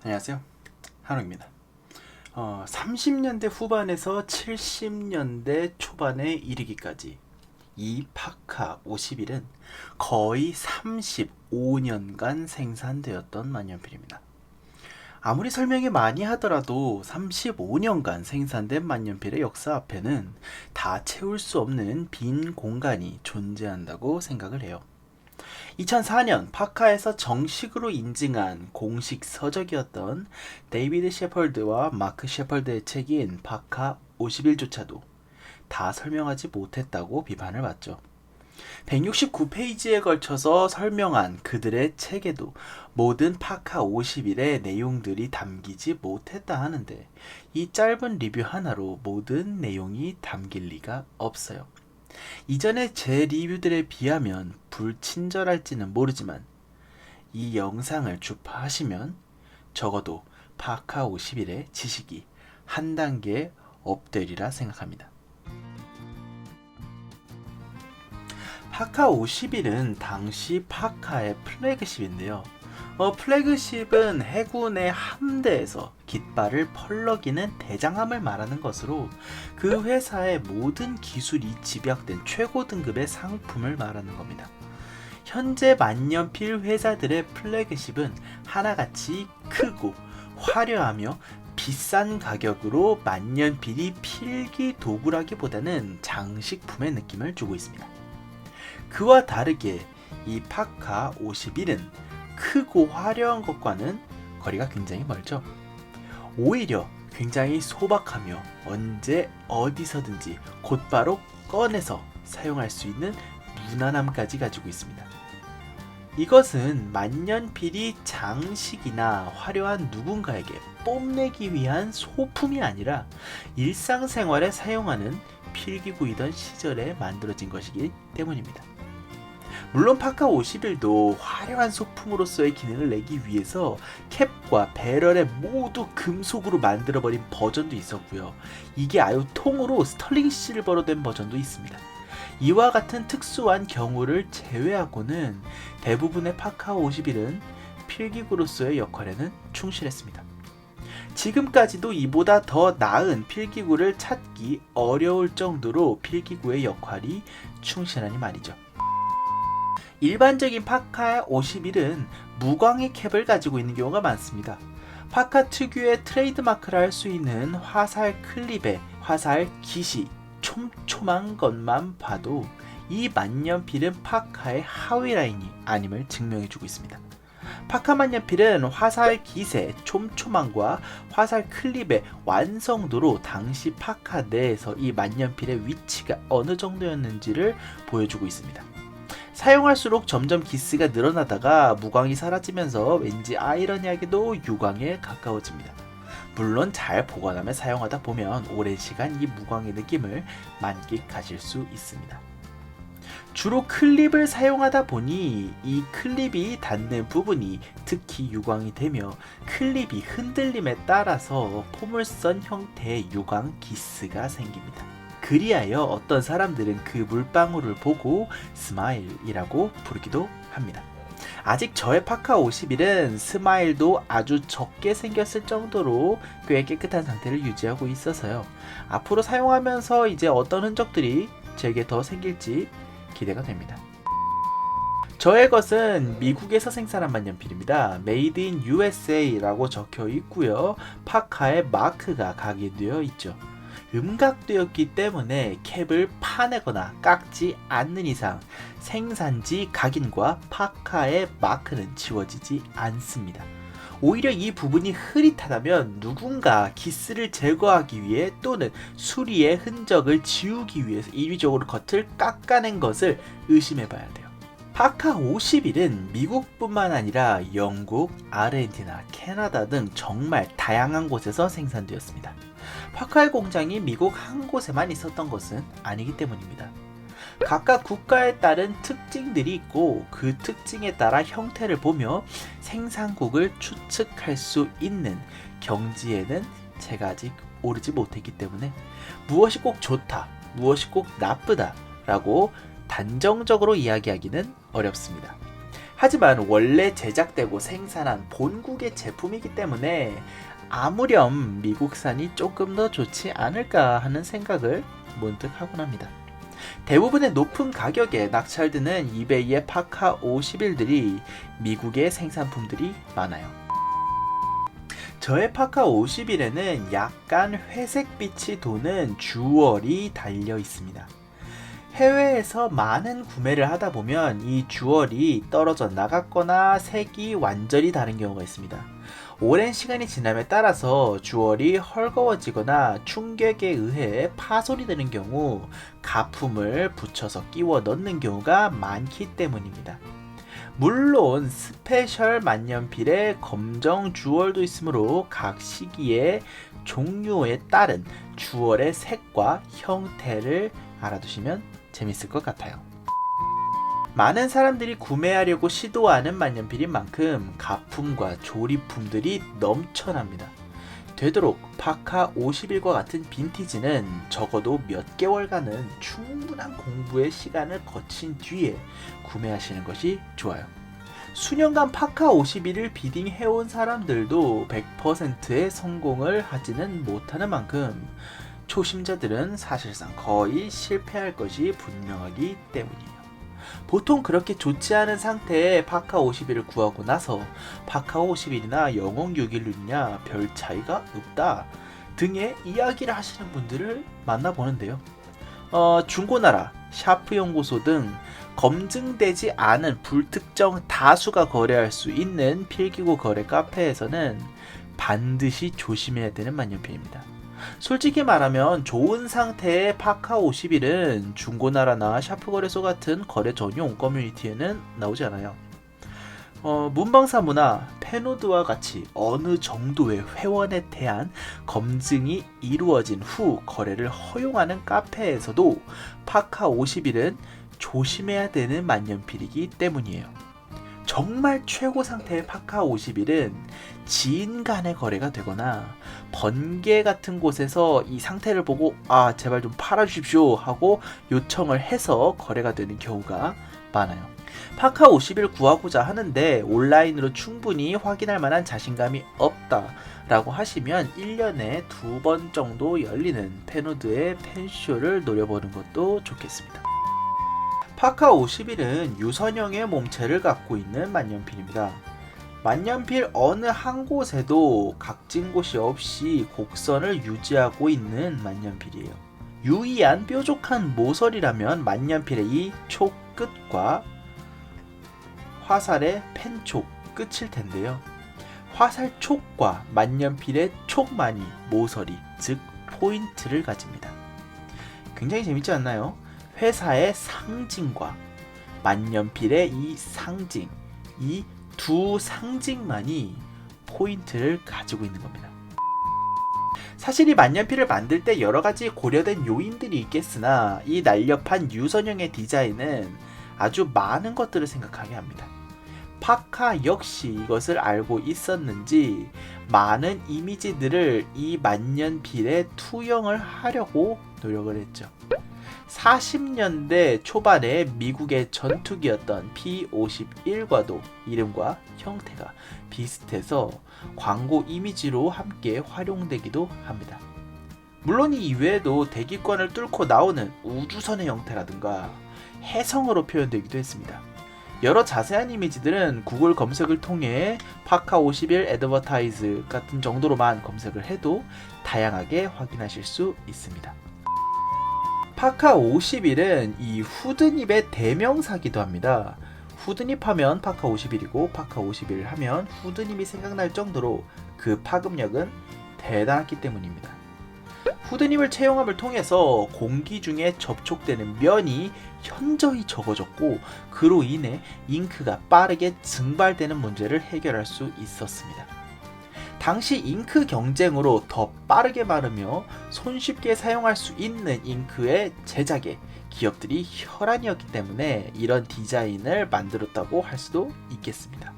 안녕하세요. 한웅입니다. 30년대 후반에서 70년대 초반에 이르기까지 이 파카 51은 거의 35년간 생산되었던 만년필입니다. 아무리 설명이 많이 하더라도 35년간 생산된 만년필의 역사 앞에는 다 채울 수 없는 빈 공간이 존재한다고 생각을 해요. 2004년 파카에서 정식으로 인증한 공식 서적이었던 데이비드 셰펄드와 마크 셰펄드의 책인 파카 51조차도 다 설명하지 못했다고 비판을 받죠. 169페이지에 걸쳐서 설명한 그들의 책에도 모든 파카 51의 내용들이 담기지 못했다 하는데 이 짧은 리뷰 하나로 모든 내용이 담길 리가 없어요. 이전의 제 리뷰들에 비하면 불친절할지는 모르지만 이 영상을 주파하시면 적어도 파카 51의 지식이 한 단계 업되리라 생각합니다. 파카 51은 당시 파카의 플래그십인데요. 플래그십은 해군의 함대에서 깃발을 펄럭이는 대장함을 말하는 것으로 그 회사의 모든 기술이 집약된 최고 등급의 상품을 말하는 겁니다. 현재 만년필 회사들의 플래그십은 하나같이 크고 화려하며 비싼 가격으로 만년필이 필기 도구라기보다는 장식품의 느낌을 주고 있습니다. 그와 다르게 이 파카 51은 크고 화려한 것과는 거리가 굉장히 멀죠. 오히려 굉장히 소박하며 언제 어디서든지 곧바로 꺼내서 사용할 수 있는 무난함까지 가지고 있습니다. 이것은 만년필이 장식이나 화려한 누군가에게 뽐내기 위한 소품이 아니라 일상생활에 사용하는 필기구이던 시절에 만들어진 것이기 때문입니다. 물론 파카 51도 화려한 소품으로서의 기능을 내기 위해서 캡과 배럴을 모두 금속으로 만들어버린 버전도 있었고요. 이게 아유 통으로 스털링 실버로 된 버전도 있습니다. 이와 같은 특수한 경우를 제외하고는 대부분의 파카 51은 필기구로서의 역할에는 충실했습니다. 지금까지도 이보다 더 나은 필기구를 찾기 어려울 정도로 필기구의 역할이 충실하니 말이죠. 일반적인 파카 51은 무광의 캡을 가지고 있는 경우가 많습니다. 파카 특유의 트레이드마크라 할 수 있는 화살 클립의 화살 깃이 촘촘한 것만 봐도 이 만년필은 파카의 하위 라인이 아님을 증명해주고 있습니다. 파카 만년필은 화살 깃의 촘촘함과 화살 클립의 완성도로 당시 파카 내에서 이 만년필의 위치가 어느 정도였는지를 보여주고 있습니다. 사용할수록 점점 기스가 늘어나다가 무광이 사라지면서 왠지 아이러니하게도 유광에 가까워집니다. 물론 잘 보관하며 사용하다 보면 오랜 시간 이 무광의 느낌을 만끽하실 수 있습니다. 주로 클립을 사용하다 보니 이 클립이 닿는 부분이 특히 유광이 되며 클립이 흔들림에 따라서 포물선 형태의 유광 기스가 생깁니다. 그리하여 어떤 사람들은 그 물방울을 보고 스마일이라고 부르기도 합니다. 아직 저의 파카 51은 스마일도 아주 적게 생겼을 정도로 꽤 깨끗한 상태를 유지하고 있어서요. 앞으로 사용하면서 이제 어떤 흔적들이 제게 더 생길지 기대가 됩니다. 저의 것은 미국에서 생산한 만년필입니다. Made in USA라고 적혀 있고요. 파카의 마크가 각인되어 있죠. 음각되었기 때문에 캡을 파내거나 깎지 않는 이상 생산지 각인과 파카의 마크는 지워지지 않습니다. 오히려 이 부분이 흐릿하다면 누군가 기스를 제거하기 위해 또는 수리의 흔적을 지우기 위해서 인위적으로 겉을 깎아낸 것을 의심해봐야 돼요. 파카 51은 미국뿐만 아니라 영국, 아르헨티나, 캐나다 등 정말 다양한 곳에서 생산되었습니다. 파카의 공장이 미국 한 곳에만 있었던 것은 아니기 때문입니다. 각각 국가에 따른 특징들이 있고 그 특징에 따라 형태를 보며 생산국을 추측할 수 있는 경지에는 제가 아직 오르지 못했기 때문에 무엇이 꼭 좋다, 무엇이 꼭 나쁘다 라고 단정적으로 이야기하기는 어렵습니다. 하지만 원래 제작되고 생산한 본국의 제품이기 때문에 아무렴 미국산이 조금 더 좋지 않을까 하는 생각을 문득 하곤 합니다. 대부분의 높은 가격에 낙찰되는 이베이의 파카 51들이 미국의 생산품들이 많아요. 저의 파카 51에는 약간 회색빛이 도는 주얼이 달려 있습니다. 해외에서 많은 구매를 하다 보면 이 주얼이 떨어져 나갔거나 색이 완전히 다른 경우가 있습니다. 오랜 시간이 지남에 따라서 주얼이 헐거워지거나 충격에 의해 파손이 되는 경우 가품을 붙여서 끼워 넣는 경우가 많기 때문입니다. 물론 스페셜 만년필에 검정 주얼도 있으므로 각 시기의 종류에 따른 주얼의 색과 형태를 알아두시면 재밌을 것 같아요. 많은 사람들이 구매하려고 시도하는 만년필인 만큼 가품과 조립품들이 넘쳐납니다. 되도록 파카 51과 같은 빈티지는 적어도 몇 개월간은 충분한 공부의 시간을 거친 뒤에 구매하시는 것이 좋아요. 수년간 파카 51을 비딩해온 사람들도 100%의 성공을 하지는 못하는 만큼 초심자들은 사실상 거의 실패할 것이 분명하기 때문이에요. 보통 그렇게 좋지 않은 상태의 파카 51을 구하고 나서 파카 51이나 영웅 616이냐 별 차이가 없다 등의 이야기를 하시는 분들을 만나보는데요. 중고나라, 샤프연구소 등 검증되지 않은 불특정 다수가 거래할 수 있는 필기구 거래 카페에서는 반드시 조심해야 되는 만년필입니다. 솔직히 말하면 좋은 상태의 파카 51은 중고나라나 샤프거래소 같은 거래 전용 커뮤니티에는 나오지 않아요. 문방사무나 페노드와 같이 어느 정도의 회원에 대한 검증이 이루어진 후 거래를 허용하는 카페에서도 파카 51은 조심해야 되는 만년필이기 때문이에요. 정말 최고 상태의 파카 51은 지인 간의 거래가 되거나 번개 같은 곳에서 이 상태를 보고 제발 좀 팔아주십시오 하고 요청을 해서 거래가 되는 경우가 많아요. 파카 51 구하고자 하는데 온라인으로 충분히 확인할 만한 자신감이 없다 라고 하시면 1년에 2번 정도 열리는 페노드의 펜쇼를 노려보는 것도 좋겠습니다. 파카 51은 유선형의 몸체를 갖고 있는 만년필입니다. 만년필 어느 한 곳에도 각진 곳이 없이 곡선을 유지하고 있는 만년필이에요. 유의한 뾰족한 모서리라면 만년필의 이 촉 끝과 화살의 펜촉 끝일 텐데요. 화살 촉과 만년필의 촉만이 모서리, 즉 포인트를 가집니다. 굉장히 재밌지 않나요? 회사의 상징과 만년필의 이 상징, 이 두 상징만이 포인트를 가지고 있는 겁니다. 사실 이 만년필을 만들 때 여러 가지 고려된 요인들이 있겠으나 이 날렵한 유선형의 디자인은 아주 많은 것들을 생각하게 합니다. 파카 역시 이것을 알고 있었는지 많은 이미지들을 이 만년필에 투영을 하려고 노력을 했죠. 40년대 초반에 미국의 전투기였던 P-51과도 이름과 형태가 비슷해서 광고 이미지로 함께 활용되기도 합니다. 물론 이 이외에도 대기권을 뚫고 나오는 우주선의 형태라든가 해성으로 표현되기도 했습니다. 여러 자세한 이미지들은 구글 검색을 통해 파카 51 애드버타이즈 같은 정도로만 검색을 해도 다양하게 확인하실 수 있습니다. 파카 51은 이 후드닙의 대명사기도 합니다. 후드닙 하면 파카 51이고 파카 51 하면 후드닙이 생각날 정도로 그 파급력은 대단했기 때문입니다. 후드닙을 채용함을 통해서 공기 중에 접촉되는 면이 현저히 적어졌고 그로 인해 잉크가 빠르게 증발되는 문제를 해결할 수 있었습니다. 당시 잉크 경쟁으로 더 빠르게 마르며 손쉽게 사용할 수 있는 잉크의 제작에 기업들이 혈안이었기 때문에 이런 디자인을 만들었다고 할 수도 있겠습니다.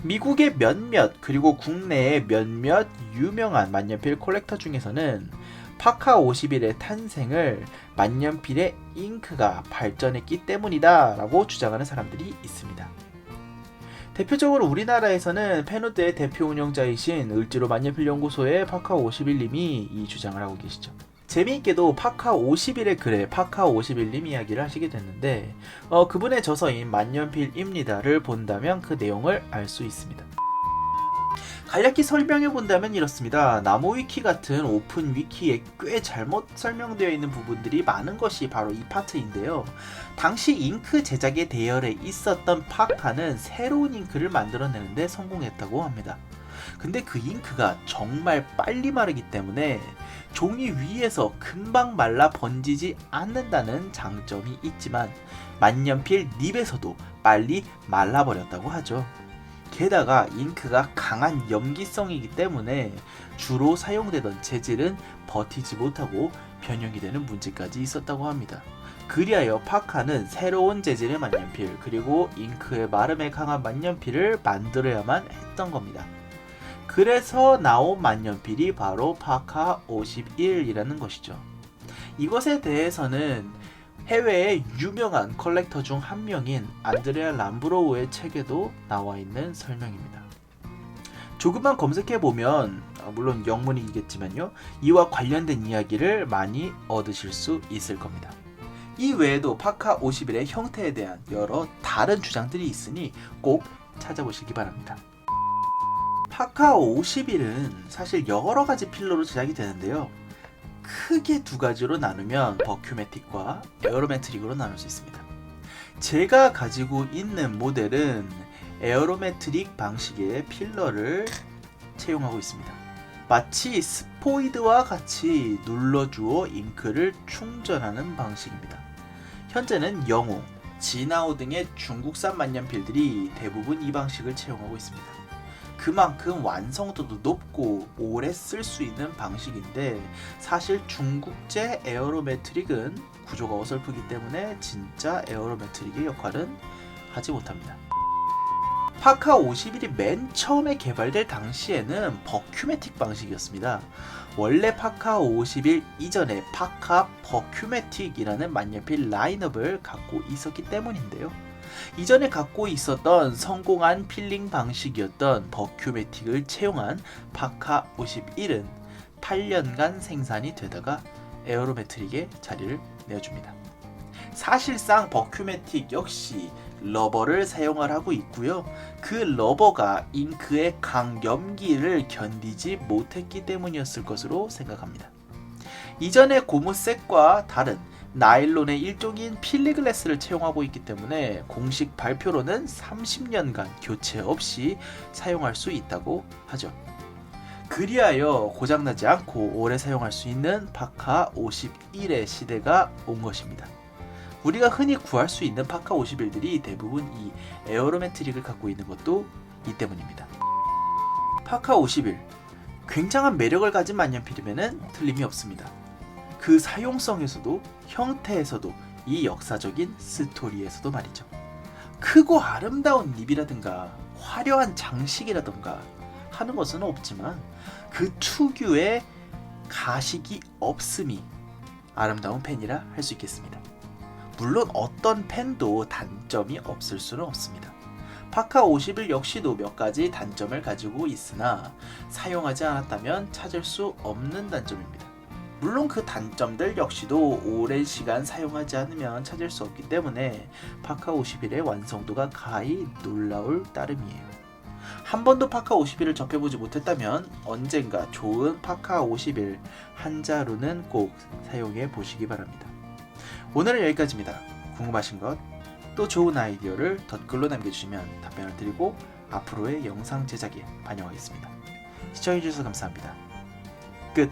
미국의 몇몇 그리고 국내의 몇몇 유명한 만년필 콜렉터 중에서는 파카 51의 탄생을 만년필의 잉크가 발전했기 때문이다 라고 주장하는 사람들이 있습니다. 대표적으로 우리나라에서는 페누드의 대표 운영자이신 을지로 만년필 연구소의 파카 51님이 이 주장을 하고 계시죠. 재미있게도 파카 51의 글에 파카 51님 이야기를 하시게 됐는데 그분의 저서인 만년필입니다를 본다면 그 내용을 알 수 있습니다. 간략히 설명해 본다면 이렇습니다. 나무위키 같은 오픈 위키에 꽤 잘못 설명되어 있는 부분들이 많은 것이 바로 이 파트인데요. 당시 잉크 제작의 대열에 있었던 파카는 새로운 잉크를 만들어내는데 성공했다고 합니다. 근데 그 잉크가 정말 빨리 마르기 때문에 종이 위에서 금방 말라 번지지 않는다는 장점이 있지만 만년필 닙에서도 빨리 말라버렸다고 하죠. 게다가 잉크가 강한 염기성이기 때문에 주로 사용되던 재질은 버티지 못하고 변형이 되는 문제까지 있었다고 합니다. 그리하여 파카는 새로운 재질의 만년필 그리고 잉크의 마름에 강한 만년필을 만들어야만 했던 겁니다. 그래서 나온 만년필이 바로 파카 51이라는 것이죠. 이것에 대해서는 해외의 유명한 컬렉터 중 한 명인 안드레아 람브로우의 책에도 나와 있는 설명입니다. 조금만 검색해보면 물론 영문이겠지만요, 이와 관련된 이야기를 많이 얻으실 수 있을 겁니다. 이 외에도 파카 51의 형태에 대한 여러 다른 주장들이 있으니 꼭 찾아보시기 바랍니다. 파카 51은 사실 여러 가지 필러로 제작이 되는데요. 크게 두 가지로 나누면 버큐메틱과 에어로메트릭으로 나눌 수 있습니다. 제가 가지고 있는 모델은 에어로메트릭 방식의 필러를 채용하고 있습니다. 마치 스포이드와 같이 눌러주어 잉크를 충전하는 방식입니다. 현재는 영호, 진아오 등의 중국산 만년필들이 대부분 이 방식을 채용하고 있습니다. 그만큼 완성도도 높고 오래 쓸 수 있는 방식인데 사실 중국제 에어로메트릭은 구조가 어설프기 때문에 진짜 에어로메트릭의 역할은 하지 못합니다. 파카 51이 맨 처음에 개발될 당시에는 버큐메틱 방식이었습니다. 원래 파카 51 이전에 파카 버큐메틱이라는 만년필 라인업을 갖고 있었기 때문인데요. 이전에 갖고 있었던 성공한 필링 방식이었던 버큐메틱을 채용한 파카 51은 8년간 생산이 되다가 에어로메트릭에 자리를 내어줍니다. 사실상 버큐메틱 역시 러버를 사용을 하고 있고요. 그 러버가 잉크의 강염기를 견디지 못했기 때문이었을 것으로 생각합니다. 이전의 고무색과 다른 나일론의 일종인 필리글래스를 채용하고 있기 때문에 공식 발표로는 30년간 교체 없이 사용할 수 있다고 하죠. 그리하여 고장나지 않고 오래 사용할 수 있는 파카 51의 시대가 온 것입니다. 우리가 흔히 구할 수 있는 파카 51들이 대부분 이 에어로메트릭을 갖고 있는 것도 이 때문입니다. 파카 51, 굉장한 매력을 가진 만년필이면 틀림이 없습니다. 그 사용성에서도 형태에서도 이 역사적인 스토리에서도 말이죠. 크고 아름다운 립이라든가 화려한 장식이라든가 하는 것은 없지만 그 특유의 가식이 없음이 아름다운 펜이라 할 수 있겠습니다. 물론 어떤 펜도 단점이 없을 수는 없습니다. 파카 51 역시도 몇 가지 단점을 가지고 있으나 사용하지 않았다면 찾을 수 없는 단점입니다. 물론 그 단점들 역시도 오랜 시간 사용하지 않으면 찾을 수 없기 때문에 파카 51의 완성도가 가히 놀라울 따름이에요. 한 번도 파카 51을 접해보지 못했다면 언젠가 좋은 파카 51 한 자루는 꼭 사용해 보시기 바랍니다. 오늘은 여기까지입니다. 궁금하신 것, 또 좋은 아이디어를 댓글로 남겨주시면 답변을 드리고 앞으로의 영상 제작에 반영하겠습니다. 시청해주셔서 감사합니다. 끝.